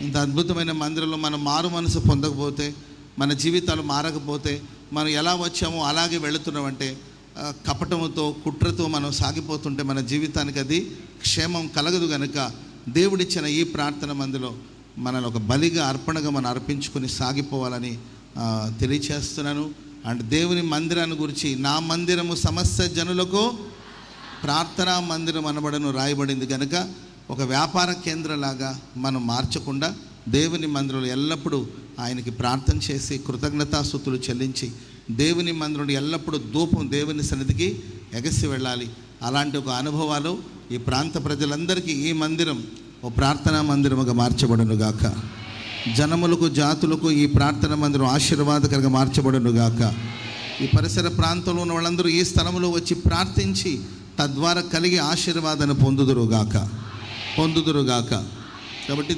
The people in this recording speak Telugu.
ఇంత అద్భుతమైన మందిరంలో మనం మారు మనసు పొందకపోతే, మన జీవితాలు మారకపోతే, మనం ఎలా వచ్చామో అలాగే వెళుతున్నామంటే, కపటముతో కుట్రతో మనం సాగిపోతుంటే మన జీవితానికి అది క్షేమం కలగదు. కనుక దేవుడిచ్చిన ఈ ప్రార్థన మందిలో మనల్ని ఒక బలిగా, అర్పణగా మనం అర్పించుకొని సాగిపోవాలని తెలియచేస్తున్నాను. అండ్ దేవుని మందిరాన్ని గురించి, నా మందిరము సమస్త జనులకు ప్రార్థనా మందిరం అనబడను రాయబడింది. కనుక ఒక వ్యాపార కేంద్రంలాగా మనం మార్చకుండా దేవుని మందిరంలో ఎల్లప్పుడూ ఆయనకి ప్రార్థన చేసి కృతజ్ఞతాస్తుతులు చెల్లించి దేవుని మందిరంలో ఎల్లప్పుడూ ధూపం దేవుని సన్నిధికి ఎగసి వెళ్ళాలి. అలాంటి ఒక అనుభవాలు ఈ ప్రాంత ప్రజలందరికీ ఈ మందిరం ఓ ప్రార్థనా మందిరముగా మార్చబడునుగాక. జనములకు, జాతులకు ఈ ప్రార్థనా మందిరం ఆశీర్వాదకరంగా మార్చబడునుగాక. ఈ పరిసర ప్రాంతంలో ఉన్న వాళ్ళందరూ ఈ స్థలంలో వచ్చి ప్రార్థించి తద్వారా కలిగి ఆశీర్వాదాన్ని పొందుదురుగాక. కాబట్టి